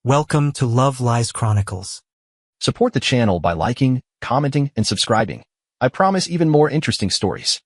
Welcome to Love Lies Chronicles. Support the channel by liking, commenting, and subscribing. I promise even more interesting stories.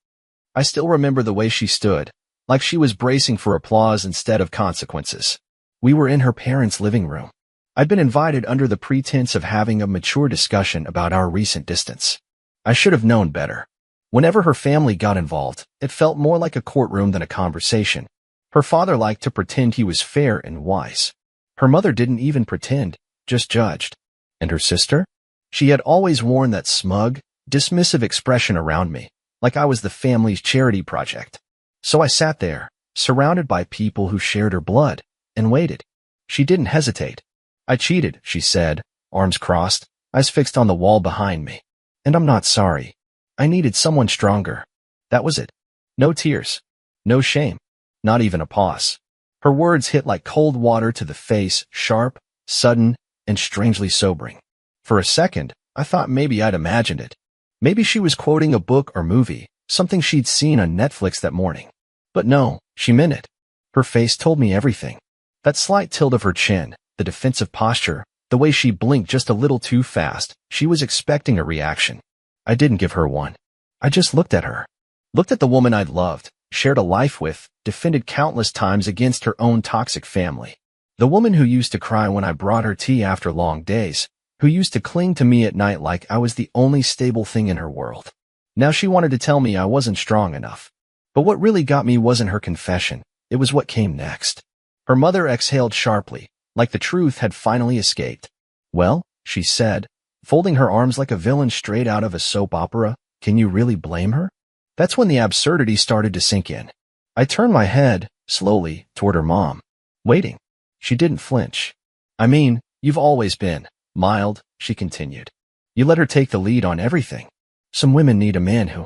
I still remember the way she stood, like she was bracing for applause instead of consequences. We were in her parents' living room. I'd been invited under the pretense of having a mature discussion about our recent distance. I should have known better. Whenever her family got involved, it felt more like a courtroom than a conversation. Her father liked to pretend he was fair and wise. Her mother didn't even pretend, just judged. And her sister? She had always worn that smug, dismissive expression around me, like I was the family's charity project. So I sat there, surrounded by people who shared her blood, and waited. She didn't hesitate. I cheated, she said, arms crossed, eyes fixed on the wall behind me. And I'm not sorry. I needed someone stronger. That was it. No tears. No shame. Not even a pause. Her words hit like cold water to the face, sharp, sudden, and strangely sobering. For a second, I thought maybe I'd imagined it. Maybe she was quoting a book or movie, something she'd seen on Netflix that morning. But no, she meant it. Her face told me everything. That slight tilt of her chin, the defensive posture, the way she blinked just a little too fast, she was expecting a reaction. I didn't give her one. I just looked at her. Looked at the woman I'd loved, shared a life with, defended countless times against her own toxic family. The woman who used to cry when I brought her tea after long days, who used to cling to me at night like I was the only stable thing in her world. Now she wanted to tell me I wasn't strong enough. But what really got me wasn't her confession, it was what came next. Her mother exhaled sharply, like the truth had finally escaped. Well, she said, folding her arms like a villain straight out of a soap opera, can you really blame her? That's when the absurdity started to sink in. I turned my head, slowly, toward her mom. Waiting. She didn't flinch. I mean, you've always been mild, she continued. You let her take the lead on everything. Some women need a man who...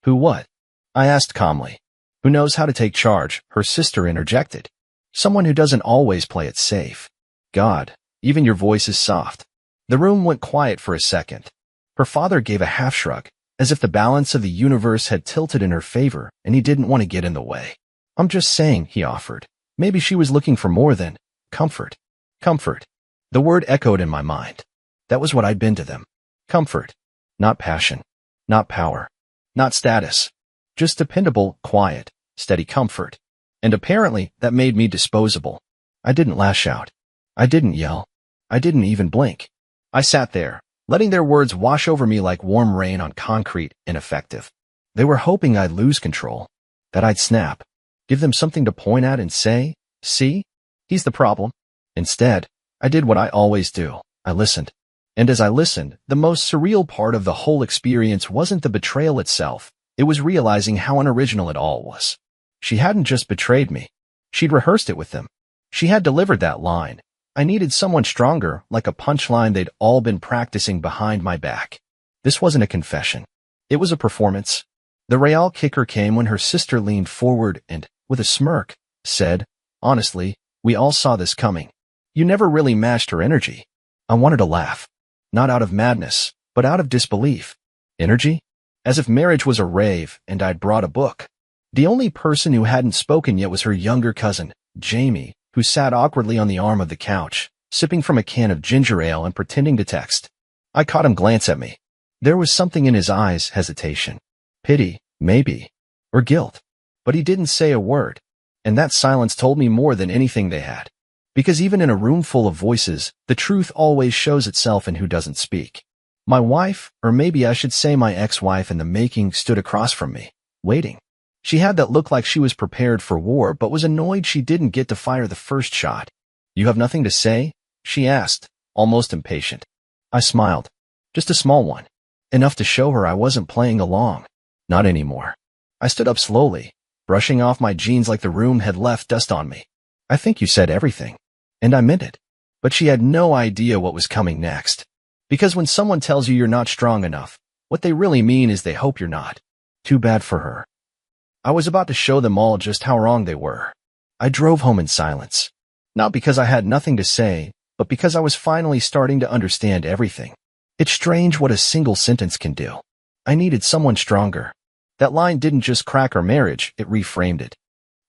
Who what? I asked calmly. Who knows how to take charge, her sister interjected. Someone who doesn't always play it safe. God, even your voice is soft. The room went quiet for a second. Her father gave a half shrug, as if the balance of the universe had tilted in her favor and he didn't want to get in the way. I'm just saying, he offered. Maybe she was looking for more than comfort. Comfort. The word echoed in my mind. That was what I'd been to them. Comfort. Not passion. Not power. Not status. Just dependable, quiet, steady comfort. And apparently that made me disposable. I didn't lash out. I didn't yell. I didn't even blink. I sat there, letting their words wash over me like warm rain on concrete, ineffective. They were hoping I'd lose control, that I'd snap, give them something to point at and say, see, he's the problem. Instead, I did what I always do. I listened. And as I listened, the most surreal part of the whole experience wasn't the betrayal itself. It was realizing how unoriginal it all was. She hadn't just betrayed me. She'd rehearsed it with them. She had delivered that line. I needed someone stronger, like a punchline they'd all been practicing behind my back. This wasn't a confession. It was a performance. The real kicker came when her sister leaned forward and, with a smirk, said, honestly, we all saw this coming. You never really matched her energy. I wanted to laugh. Not out of madness, but out of disbelief. Energy? As if marriage was a rave and I'd brought a book. The only person who hadn't spoken yet was her younger cousin, Jamie, who sat awkwardly on the arm of the couch, sipping from a can of ginger ale and pretending to text. I caught him glance at me. There was something in his eyes, hesitation. Pity, maybe. Or guilt. But he didn't say a word. And that silence told me more than anything they had. Because even in a room full of voices, the truth always shows itself in who doesn't speak. My wife, or maybe I should say my ex-wife in the making, stood across from me, waiting. She had that look like she was prepared for war but was annoyed she didn't get to fire the first shot. You have nothing to say? She asked, almost impatient. I smiled. Just a small one. Enough to show her I wasn't playing along. Not anymore. I stood up slowly, brushing off my jeans like the room had left dust on me. I think you said everything. And I meant it. But she had no idea what was coming next. Because when someone tells you you're not strong enough, what they really mean is they hope you're not. Too bad for her. I was about to show them all just how wrong they were. I drove home in silence. Not because I had nothing to say, but because I was finally starting to understand everything. It's strange what a single sentence can do. I needed someone stronger. That line didn't just crack our marriage, it reframed it.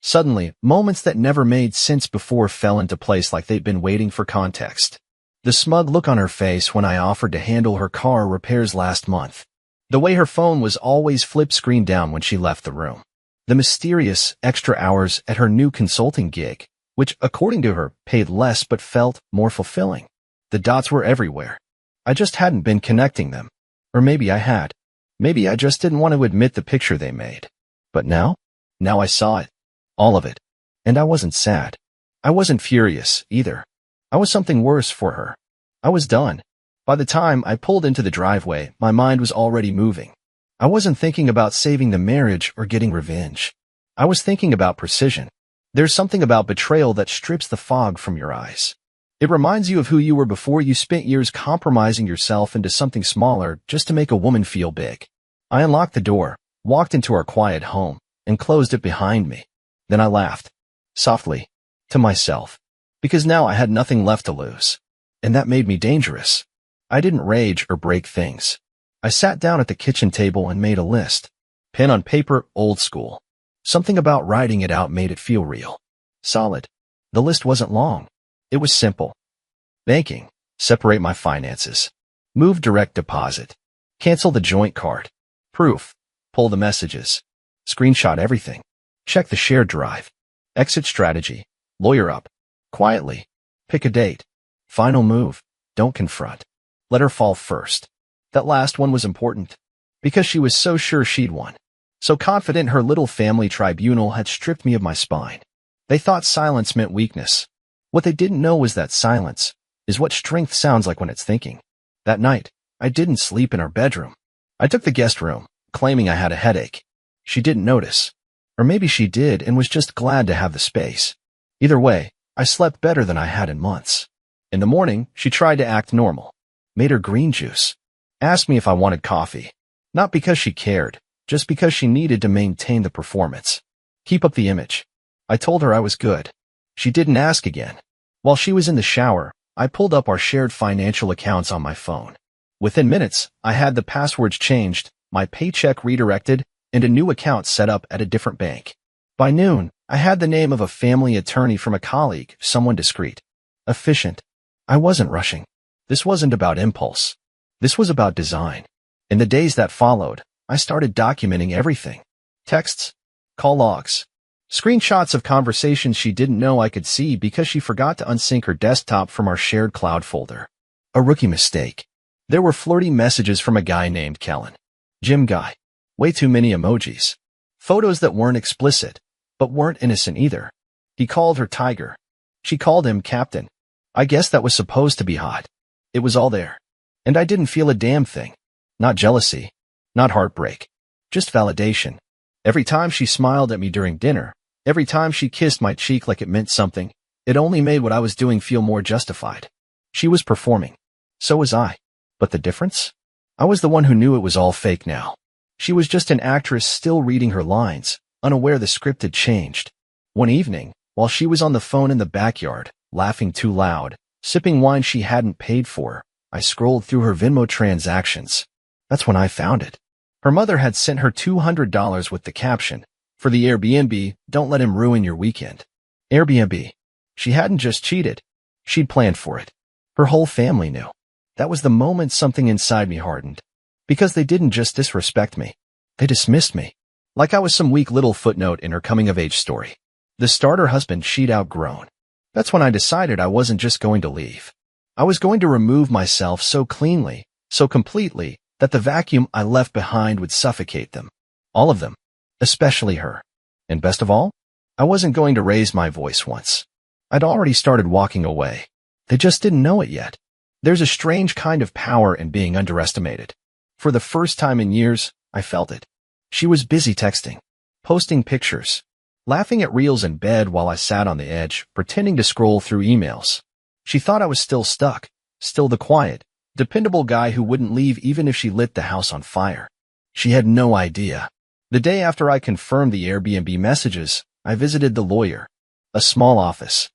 Suddenly, moments that never made sense before fell into place like they'd been waiting for context. The smug look on her face when I offered to handle her car repairs last month. The way her phone was always flip screen down when she left the room. The mysterious extra hours at her new consulting gig, which, according to her, paid less but felt more fulfilling. The dots were everywhere. I just hadn't been connecting them. Or maybe I had. Maybe I just didn't want to admit the picture they made. But now I saw it. All of it. And I wasn't sad. I wasn't furious, either. I was something worse for her. I was done. By the time I pulled into the driveway, my mind was already moving. I wasn't thinking about saving the marriage or getting revenge. I was thinking about precision. There's something about betrayal that strips the fog from your eyes. It reminds you of who you were before you spent years compromising yourself into something smaller just to make a woman feel big. I unlocked the door, walked into our quiet home, and closed it behind me. Then I laughed, softly, to myself, because now I had nothing left to lose. And that made me dangerous. I didn't rage or break things. I sat down at the kitchen table and made a list. Pen on paper, old school. Something about writing it out made it feel real. Solid. The list wasn't long. It was simple. Banking. Separate my finances. Move direct deposit. Cancel the joint card. Proof. Pull the messages. Screenshot everything. Check the shared drive. Exit strategy. Lawyer up. Quietly. Pick a date. Final move. Don't confront. Let her fall first. That last one was important. Because she was so sure she'd won. So confident her little family tribunal had stripped me of my spine. They thought silence meant weakness. What they didn't know was that silence is what strength sounds like when it's thinking. That night, I didn't sleep in our bedroom. I took the guest room, claiming I had a headache. She didn't notice. Or maybe she did and was just glad to have the space. Either way, I slept better than I had in months. In the morning, she tried to act normal. Made her green juice. Asked me if I wanted coffee. Not because she cared, just because she needed to maintain the performance. Keep up the image. I told her I was good. She didn't ask again. While she was in the shower, I pulled up our shared financial accounts on my phone. Within minutes, I had the passwords changed, my paycheck redirected, and a new account set up at a different bank. By noon, I had the name of a family attorney from a colleague, someone discreet. Efficient. I wasn't rushing. This wasn't about impulse. This was about design. In the days that followed, I started documenting everything. Texts, call logs, screenshots of conversations she didn't know I could see because she forgot to unsync her desktop from our shared cloud folder. A rookie mistake. There were flirty messages from a guy named Kellen. Gym guy. Way too many emojis. Photos that weren't explicit, but weren't innocent either. He called her Tiger. She called him Captain. I guess that was supposed to be hot. It was all there. And I didn't feel a damn thing. Not jealousy. Not heartbreak. Just validation. Every time she smiled at me during dinner, every time she kissed my cheek like it meant something, it only made what I was doing feel more justified. She was performing. So was I. But the difference? I was the one who knew it was all fake now. She was just an actress still reading her lines, unaware the script had changed. One evening, while she was on the phone in the backyard, laughing too loud, sipping wine she hadn't paid for, I scrolled through her Venmo transactions. That's when I found it. Her mother had sent her $200 with the caption, "For the Airbnb, don't let him ruin your weekend." Airbnb. She hadn't just cheated. She'd planned for it. Her whole family knew. That was the moment something inside me hardened. Because they didn't just disrespect me. They dismissed me. Like I was some weak little footnote in her coming-of-age story. The starter husband she'd outgrown. That's when I decided I wasn't just going to leave. I was going to remove myself so cleanly, so completely, that the vacuum I left behind would suffocate them. All of them. Especially her. And best of all, I wasn't going to raise my voice once. I'd already started walking away. They just didn't know it yet. There's a strange kind of power in being underestimated. For the first time in years, I felt it. She was busy texting, posting pictures, laughing at reels in bed while I sat on the edge, pretending to scroll through emails. She thought I was still stuck, still the quiet, dependable guy who wouldn't leave even if she lit the house on fire. She had no idea. The day after I confirmed the Airbnb messages, I visited the lawyer. A small office.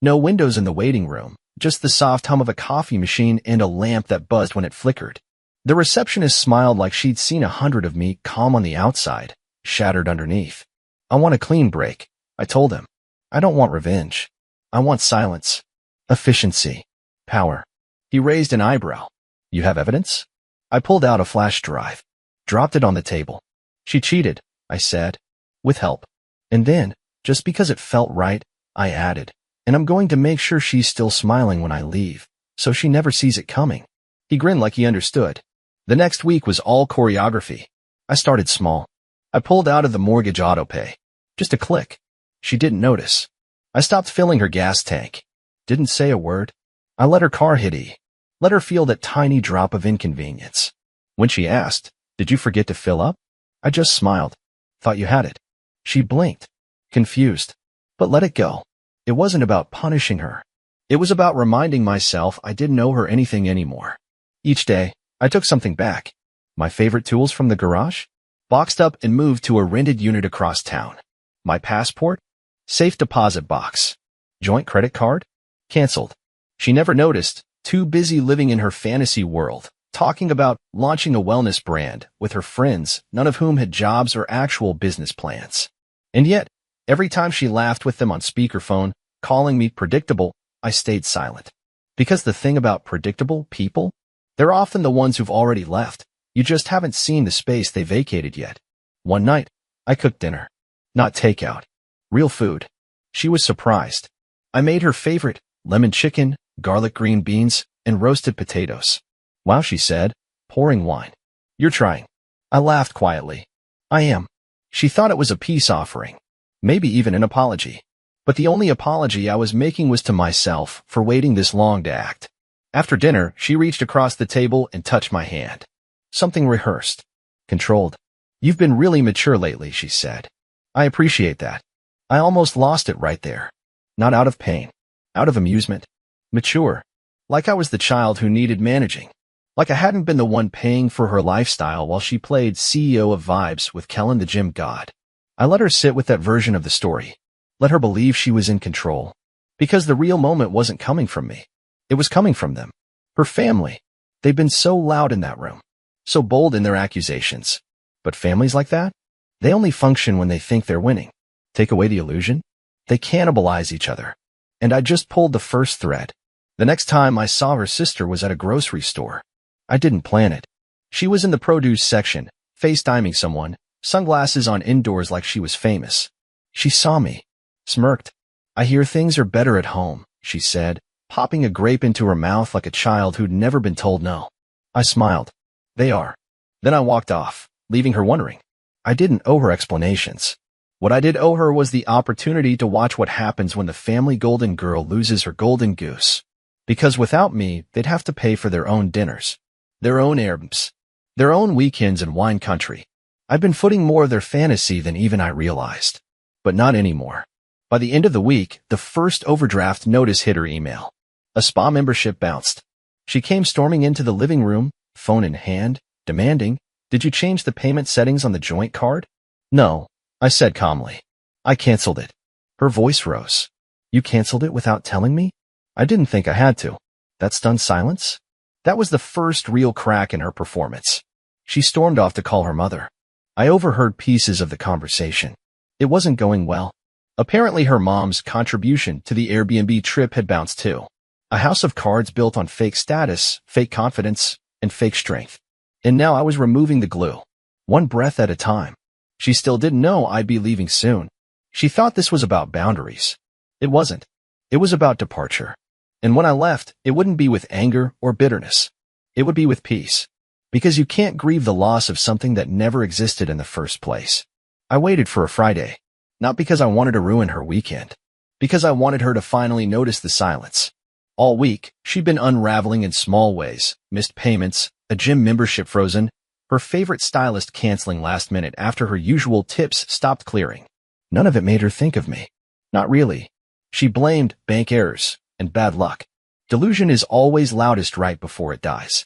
No windows in the waiting room, just the soft hum of a coffee machine and a lamp that buzzed when it flickered. The receptionist smiled like she'd seen 100 of me, calm on the outside, shattered underneath. "I want a clean break," I told him, I don't want revenge. I want silence, efficiency, power. He raised an eyebrow. You have evidence? I pulled out a flash drive, dropped it on the table. She cheated, I said, with help. And then, just because it felt right, I added, and I'm going to make sure she's still smiling when I leave, so she never sees it coming. He grinned like he understood. The next week was all choreography. I started small. I pulled out of the mortgage auto-pay. Just a click. She didn't notice. I stopped filling her gas tank. Didn't say a word. I let her car hit E. Let her feel that tiny drop of inconvenience. When she asked, did you forget to fill up? I just smiled. Thought you had it. She blinked, confused, but let it go. It wasn't about punishing her. It was about reminding myself I didn't owe her anything anymore. Each day, I took something back. My favorite tools from the garage, boxed up and moved to a rented unit across town. My passport, safe deposit box. Joint credit card, canceled. She never noticed, too busy living in her fantasy world, talking about launching a wellness brand with her friends, none of whom had jobs or actual business plans. And yet, every time she laughed with them on speakerphone, calling me predictable, I stayed silent. Because the thing about predictable people, they're often the ones who've already left. You just haven't seen the space they vacated yet. One night, I cooked dinner. Not takeout. Real food. She was surprised. I made her favorite, lemon chicken, garlic green beans, and roasted potatoes. Wow, she said, pouring wine. You're trying. I laughed quietly. I am. She thought it was a peace offering. Maybe even an apology. But the only apology I was making was to myself for waiting this long to act. After dinner, she reached across the table and touched my hand. Something rehearsed. Controlled. You've been really mature lately, she said. I appreciate that. I almost lost it right there. Not out of pain. Out of amusement. Mature. Like I was the child who needed managing. Like I hadn't been the one paying for her lifestyle while she played CEO of Vibes with Kellen the gym god. I let her sit with that version of the story. Let her believe she was in control. Because the real moment wasn't coming from me. It was coming from them. Her family. They've been so loud in that room. So bold in their accusations. But families like that? They only function when they think they're winning. Take away the illusion? They cannibalize each other. And I just pulled the first thread. The next time I saw her sister was at a grocery store. I didn't plan it. She was in the produce section, FaceTiming someone, sunglasses on indoors like she was famous. She saw me. Smirked. I hear things are better at home, she said, popping a grape into her mouth like a child who'd never been told no. I smiled. They are. Then I walked off, leaving her wondering. I didn't owe her explanations. What I did owe her was the opportunity to watch what happens when the family golden girl loses her golden goose. Because without me, they'd have to pay for their own dinners, their own herbs, their own weekends in wine country. I've been footing more of their fantasy than even I realized. But not anymore. By the end of the week, the first overdraft notice hit her email. A spa membership bounced. She came storming into the living room, phone in hand, demanding, "Did you change the payment settings on the joint card?" "No," I said calmly. "I canceled it." Her voice rose. "You canceled it without telling me?" I didn't think I had to. That stunned silence? That was the first real crack in her performance. She stormed off to call her mother. I overheard pieces of the conversation. It wasn't going well. Apparently her mom's contribution to the Airbnb trip had bounced too. A house of cards built on fake status, fake confidence, and fake strength. And now I was removing the glue. One breath at a time. She still didn't know I'd be leaving soon. She thought this was about boundaries. It wasn't. It was about departure. And when I left, it wouldn't be with anger or bitterness. It would be with peace. Because you can't grieve the loss of something that never existed in the first place. I waited for a Friday. Not because I wanted to ruin her weekend. Because I wanted her to finally notice the silence. All week, she'd been unraveling in small ways. Missed payments, a gym membership frozen, her favorite stylist canceling last minute after her usual tips stopped clearing. None of it made her think of me. Not really. She blamed bank errors and bad luck. Delusion is always loudest right before it dies.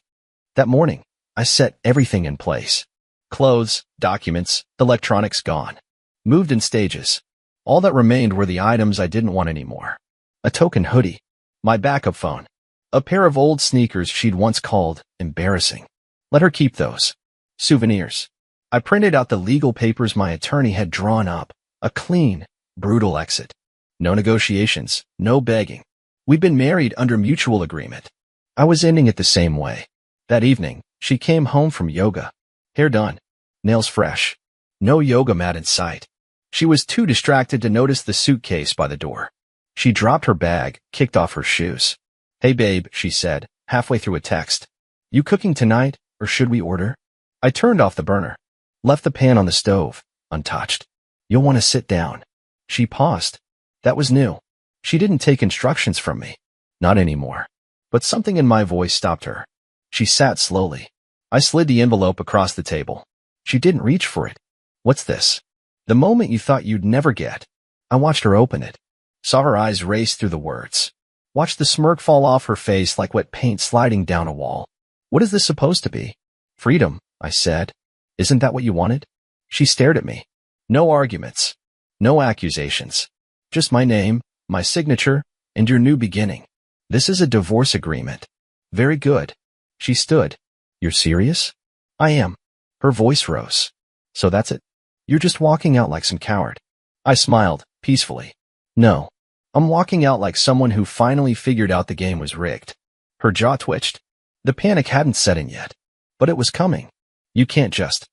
That morning, I set everything in place. Clothes, documents, electronics gone. Moved in stages. All that remained were the items I didn't want anymore. A token hoodie. My backup phone. A pair of old sneakers she'd once called embarrassing. Let her keep those. Souvenirs. I printed out the legal papers my attorney had drawn up. A clean, Brutal exit. No negotiations, no begging. We'd been married under mutual agreement. I was ending it the same way. That evening, she came home from yoga. Hair done. Nails fresh. No yoga mat in sight. She was too distracted to notice the suitcase by the door. She dropped her bag, kicked off her shoes. "Hey babe," she said, halfway through a text. "You cooking tonight, or should we order?" I turned off the burner. Left the pan on the stove, untouched. "You'll want to sit down." She paused. That was new. She didn't take instructions from me. Not anymore. But something in my voice stopped her. She sat slowly. I slid the envelope across the table. She didn't reach for it. "What's this?" "The moment you thought you'd never get." I watched her open it. Saw her eyes race through the words. Watched the smirk fall off her face like wet paint sliding down a wall. "What is this supposed to be?" "Freedom," I said. "Isn't that what you wanted?" She stared at me. No arguments. No accusations. Just my name, my signature, and your new beginning. "This is a divorce agreement." "Very good." She stood. "You're serious?" "I am." Her voice rose. "So that's it? You're just walking out like some coward." I smiled, peacefully. "No. I'm walking out like someone who finally figured out the game was rigged." Her jaw twitched. The panic hadn't set in yet. But it was coming. "You can't just."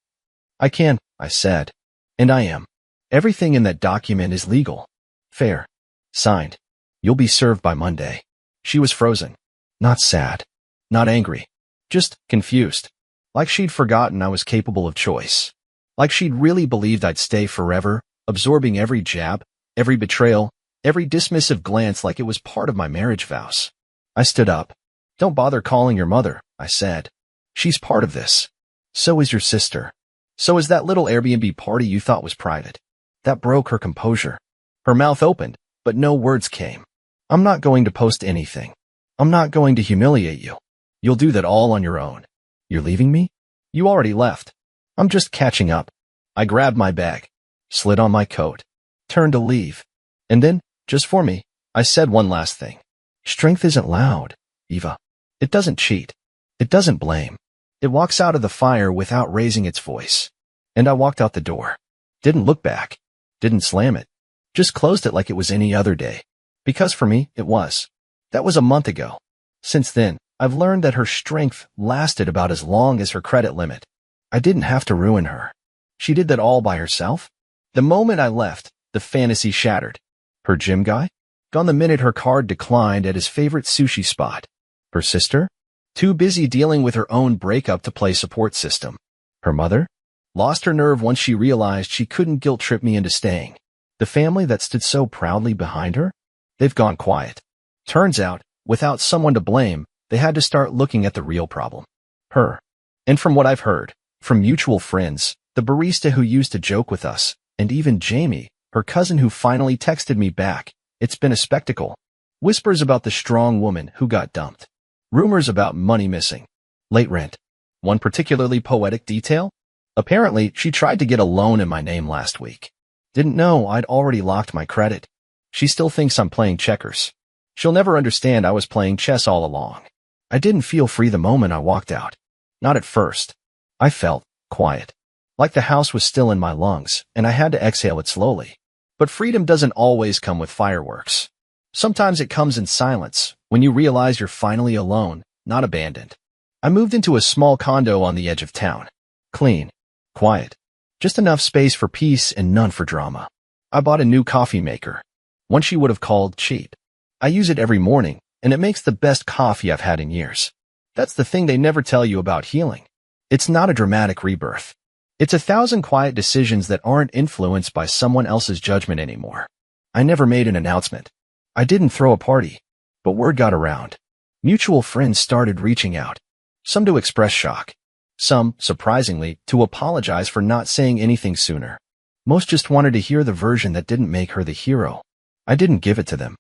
"I can," I said. "And I am. Everything in that document is legal. Fair. Signed. You'll be served by Monday." She was frozen. Not sad. Not angry. Just confused. Like she'd forgotten I was capable of choice. Like she'd really believed I'd stay forever, absorbing every jab, every betrayal, every dismissive glance like it was part of my marriage vows. I stood up. "Don't bother calling your mother," I said. "She's part of this. So is your sister. So is that little Airbnb party you thought was private." That broke her composure. Her mouth opened, but no words came. "I'm not going to post anything. I'm not going to humiliate you. You'll do that all on your own." "You're leaving me?" "You already left." "I'm just catching up." I grabbed my bag, slid on my coat, turned to leave. And then, just for me, I said one last thing. Strength isn't loud, Eva. It doesn't cheat. It doesn't blame. It walks out of the fire without raising its voice. And I walked out the door. Didn't look back. Didn't slam it. Just closed it like it was any other day. Because for me, it was. That was a month ago. Since then, I've learned that her strength lasted about as long as her credit limit. I didn't have to ruin her. She did that all by herself. The moment I left, the fantasy shattered. Her gym guy? Gone the minute her card declined at his favorite sushi spot. Her sister? Too busy dealing with her own breakup to play support system. Her mother? Lost her nerve once she realized she couldn't guilt-trip me into staying. The family that stood so proudly behind her? They've gone quiet. Turns out, without someone to blame, they had to start looking at the real problem. Her. And from what I've heard, from mutual friends, the barista who used to joke with us, and even Jamie, her cousin who finally texted me back, it's been a spectacle. Whispers about the strong woman who got dumped. Rumors about money missing. Late rent. One particularly poetic detail? Apparently, she tried to get a loan in my name last week. Didn't know I'd already locked my credit. She still thinks I'm playing checkers. She'll never understand I was playing chess all along. I didn't feel free the moment I walked out. Not at first. I felt quiet. Like the house was still in my lungs, and I had to exhale it slowly. But freedom doesn't always come with fireworks. Sometimes it comes in silence, when you realize you're finally alone, not abandoned. I moved into a small condo on the edge of town. Clean. Quiet. Just enough space for peace and none for drama. I bought a new coffee maker. One she would have called cheap. I use it every morning, and it makes the best coffee I've had in years. That's the thing they never tell you about healing. It's not a dramatic rebirth. It's 1,000 quiet decisions that aren't influenced by someone else's judgment anymore. I never made an announcement. I didn't throw a party. But word got around. Mutual friends started reaching out. Some to express shock. Some, surprisingly, to apologize for not saying anything sooner. Most just wanted to hear the version that didn't make her the hero. I didn't give it to them.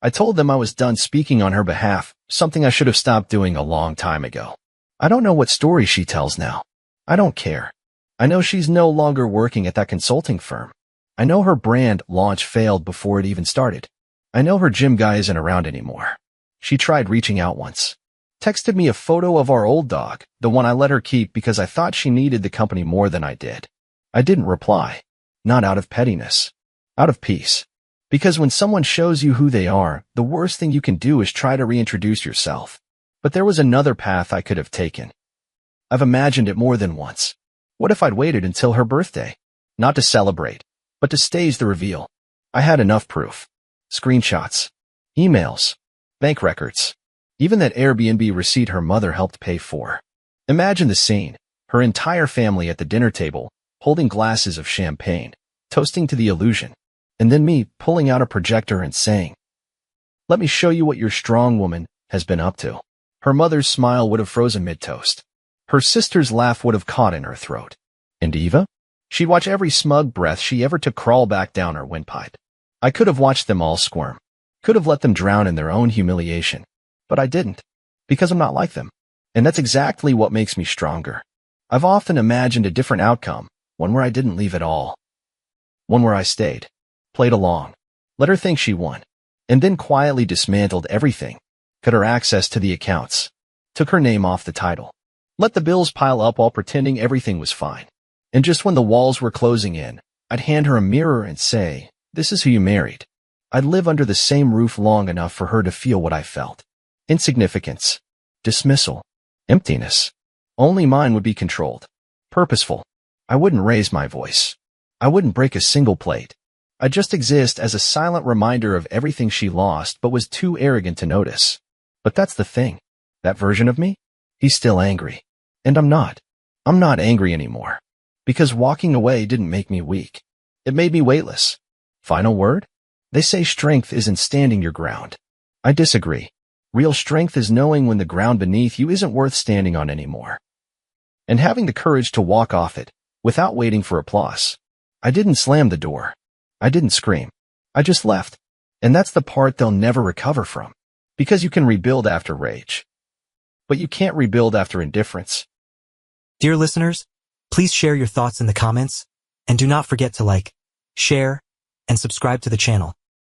I told them I was done speaking on her behalf, something I should have stopped doing a long time ago. I don't know what story she tells now. I don't care. I know she's no longer working at that consulting firm. I know her brand launch failed before it even started. I know her gym guy isn't around anymore. She tried reaching out once. Texted me a photo of our old dog, the one I let her keep because I thought she needed the company more than I did. I didn't reply. Not out of pettiness. Out of peace. Because when someone shows you who they are, the worst thing you can do is try to reintroduce yourself. But there was another path I could have taken. I've imagined it more than once. What if I'd waited until her birthday? Not to celebrate, but to stage the reveal. I had enough proof. Screenshots, emails, bank records, even that Airbnb receipt her mother helped pay for. Imagine the scene, her entire family at the dinner table, holding glasses of champagne, toasting to the illusion, and then me pulling out a projector and saying, "Let me show you what your strong woman has been up to." Her mother's smile would have frozen mid-toast. Her sister's laugh would have caught in her throat. And Eva? She'd watch every smug breath she ever took crawl back down her windpipe. I could have watched them all squirm. Could have let them drown in their own humiliation. But I didn't. Because I'm not like them. And that's exactly what makes me stronger. I've often imagined a different outcome, one where I didn't leave at all. One where I stayed, played along, let her think she won, and then quietly dismantled everything, cut her access to the accounts, took her name off the title, let the bills pile up while pretending everything was fine. And just when the walls were closing in, I'd hand her a mirror and say, "This is who you married." I'd live under the same roof long enough for her to feel what I felt. Insignificance, dismissal, emptiness. Only mine would be controlled, purposeful. I wouldn't raise my voice. I wouldn't break a single plate. I'd just exist as a silent reminder of everything she lost but was too arrogant to notice. But that's the thing. That version of me? He's still angry. And I'm not. I'm not angry anymore. Because walking away didn't make me weak. It made me weightless. Final word? They say strength isn't standing your ground. I disagree. Real strength is knowing when the ground beneath you isn't worth standing on anymore. And having the courage to walk off it, without waiting for applause. I didn't slam the door. I didn't scream. I just left. And that's the part they'll never recover from. Because you can rebuild after rage. But you can't rebuild after indifference. Dear listeners, please share your thoughts in the comments, and do not forget to like, share, and subscribe to the channel.